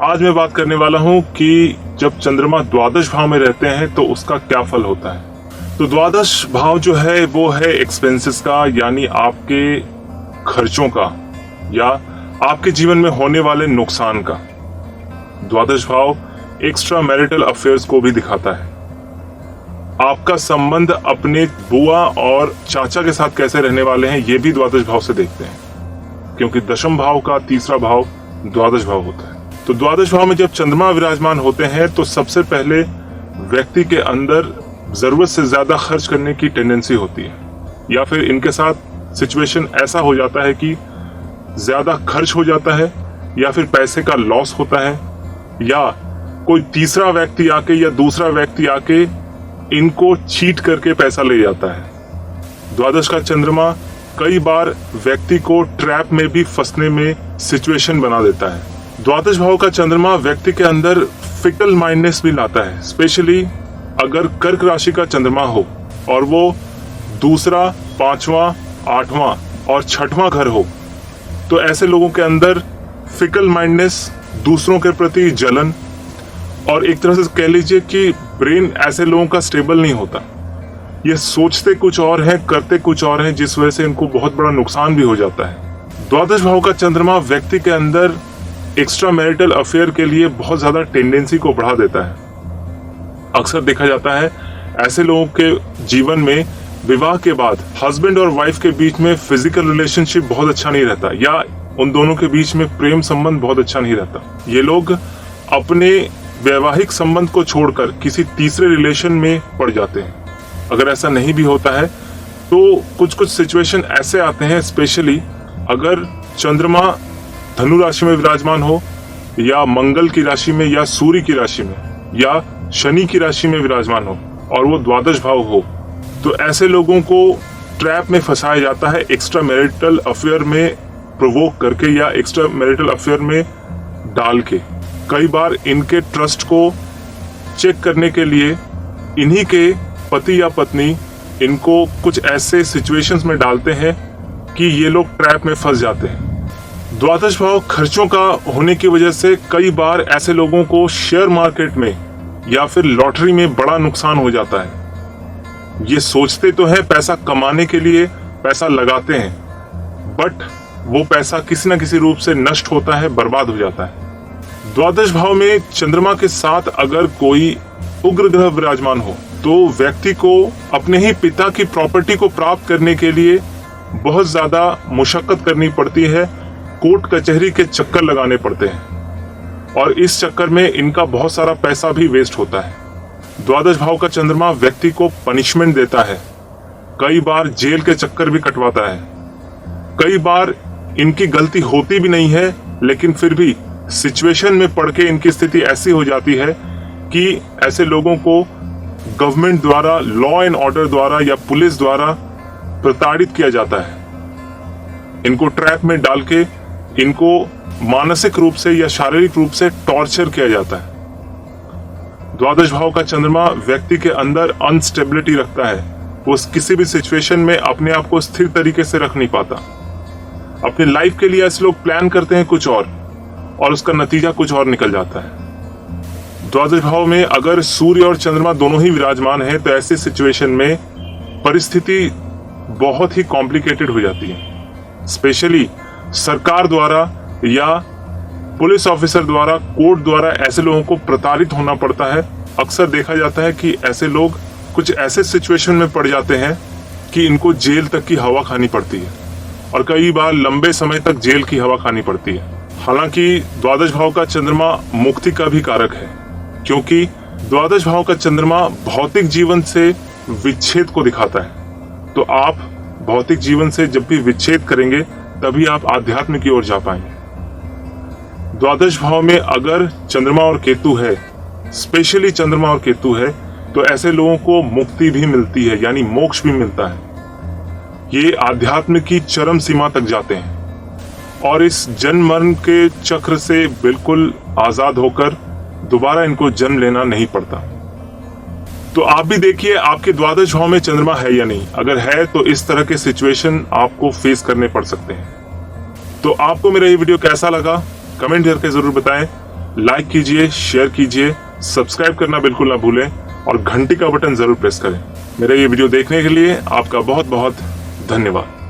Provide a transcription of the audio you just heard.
आज मैं बात करने वाला हूं कि जब चंद्रमा द्वादश भाव में रहते हैं तो उसका क्या फल होता है। तो द्वादश भाव जो है वो है एक्सपेंसेस का, यानी आपके खर्चों का या आपके जीवन में होने वाले नुकसान का। द्वादश भाव एक्स्ट्रा मैरिटल अफेयर्स को भी दिखाता है। आपका संबंध अपने बुआ और चाचा के साथ कैसे रहने वाले हैं ये भी द्वादश भाव से देखते हैं, क्योंकि दशम भाव का तीसरा भाव द्वादश भाव होता है। तो द्वादश भाव में जब चंद्रमा विराजमान होते हैं तो सबसे पहले व्यक्ति के अंदर जरूरत से ज्यादा खर्च करने की टेंडेंसी होती है, या फिर इनके साथ सिचुएशन ऐसा हो जाता है कि ज्यादा खर्च हो जाता है, या फिर पैसे का लॉस होता है, या कोई तीसरा व्यक्ति आके या दूसरा व्यक्ति आके इनको चीट करके पैसा ले जाता है। द्वादश का चंद्रमा कई बार व्यक्ति को ट्रैप में भी फंसने में सिचुएशन बना देता है। द्वादश भाव का चंद्रमा व्यक्ति के अंदर फिकल माइंडनेस भी लाता है, स्पेशली अगर कर्क राशि का चंद्रमा हो और वो दूसरा, पांचवा, आठवां और छठवां घर हो, तो ऐसे लोगों के अंदर फिकल माइंडनेस, दूसरों के प्रति जलन, और एक तरह से कह लीजिए कि ब्रेन ऐसे लोगों का स्टेबल नहीं होता। ये सोचते कुछ और है, करते कुछ और है, जिस वजह से इनको बहुत बड़ा नुकसान भी हो जाता है। द्वादश भाव का चंद्रमा व्यक्ति के अंदर एक्स्ट्रा मैरिटल अफेयर के लिए बहुत ज्यादा टेंडेंसी को बढ़ा देता है। अक्सर देखा जाता है ऐसे लोगों के जीवन में विवाह के बाद हस्बैंड और वाइफ के बीच में फिजिकल रिलेशनशिप बहुत अच्छा नहीं रहता, या उन दोनों के बीच में प्रेम संबंध बहुत अच्छा नहीं रहता। ये लोग अपने वैवाहिक संबंध को छोड़कर किसी तीसरे रिलेशन में पड़ जाते हैं। अगर ऐसा नहीं भी होता है तो कुछ कुछ सिचुएशन ऐसे आते हैं, स्पेशली अगर चंद्रमा धनु राशि में विराजमान हो, या मंगल की राशि में, या सूर्य की राशि में, या शनि की राशि में विराजमान हो, और वो द्वादश भाव हो, तो ऐसे लोगों को ट्रैप में फंसाया जाता है एक्स्ट्रा मैरिटल अफेयर में प्रोवोक करके, या एक्स्ट्रा मैरिटल अफेयर में डाल के। कई बार इनके ट्रस्ट को चेक करने के लिए इन्हीं के पति या पत्नी इनको कुछ ऐसे सिचुएशंस में डालते हैं कि ये लोग ट्रैप में फंस जाते हैं। द्वादश भाव खर्चों का होने की वजह से कई बार ऐसे लोगों को शेयर मार्केट में या फिर लॉटरी में बड़ा नुकसान हो जाता है। ये सोचते तो है पैसा कमाने के लिए, पैसा लगाते हैं, बट वो पैसा किसी न किसी रूप से नष्ट होता है, बर्बाद हो जाता है। द्वादश भाव में चंद्रमा के साथ अगर कोई उग्र ग्रह विराजमान हो तो व्यक्ति को अपने ही पिता की प्रॉपर्टी को प्राप्त करने के लिए बहुत ज्यादा मुशक्कत करनी पड़ती है, कोर्ट कचहरी के चक्कर लगाने पड़ते हैं, और इस चक्कर में इनका बहुत सारा पैसा भी वेस्ट होता है। द्वादश भाव का चंद्रमा व्यक्ति को पनिशमेंट देता है, कई बार जेल के चक्कर भी कटवाता है। कई बार इनकी गलती होती भी नहीं है, लेकिन फिर भी सिचुएशन में पड़ के इनकी स्थिति ऐसी हो जाती है कि ऐसे लोगों को गवर्नमेंट द्वारा, लॉ एंड ऑर्डर द्वारा या पुलिस द्वारा प्रताड़ित किया जाता है। इनको ट्रैप में डाल के इनको मानसिक रूप से या शारीरिक रूप से टॉर्चर किया जाता है। द्वादश भाव का चंद्रमा व्यक्ति के अंदर अनस्टेबिलिटी रखता है, वो किसी भी सिचुएशन में अपने आप को स्थिर तरीके से रख नहीं पाता। अपनी लाइफ के लिए ऐसे लोग प्लान करते हैं कुछ और उसका नतीजा कुछ और निकल जाता है। द्वादश भाव में अगर सूर्य और चंद्रमा दोनों ही विराजमान है तो ऐसी सिचुएशन में परिस्थिति बहुत ही कॉम्प्लिकेटेड हो जाती है। स्पेशली सरकार द्वारा या पुलिस ऑफिसर द्वारा, कोर्ट द्वारा ऐसे लोगों को प्रताड़ित होना पड़ता है। अक्सर देखा जाता है कि ऐसे लोग कुछ ऐसे सिचुएशन में पड़ जाते हैं कि इनको जेल तक की हवा खानी पड़ती है, और कई बार लंबे समय तक जेल की हवा खानी पड़ती है। हालांकि द्वादश भाव का चंद्रमा मुक्ति का भी कारक है, क्योंकि द्वादश भाव का चंद्रमा भौतिक जीवन से विच्छेद को दिखाता है। तो आप भौतिक जीवन से जब भी विच्छेद करेंगे तभी आप आध्यात्म की ओर जा पाएंगे। द्वादश भाव में अगर चंद्रमा और केतु है, स्पेशली चंद्रमा और केतु है, तो ऐसे लोगों को मुक्ति भी मिलती है, यानी मोक्ष भी मिलता है। ये आध्यात्म की चरम सीमा तक जाते हैं और इस जन्म मरण के चक्र से बिल्कुल आजाद होकर दोबारा इनको जन्म लेना नहीं पड़ता। तो आप भी देखिए आपके द्वादश भाव में चंद्रमा है या नहीं। अगर है तो इस तरह के सिचुएशन आपको फेस करने पड़ सकते हैं। तो आपको मेरा ये वीडियो कैसा लगा कमेंट करके जरूर बताएं। लाइक कीजिए, शेयर कीजिए, सब्सक्राइब करना बिल्कुल ना भूलें और घंटी का बटन जरूर प्रेस करें। मेरा ये वीडियो देखने के लिए आपका बहुत बहुत धन्यवाद।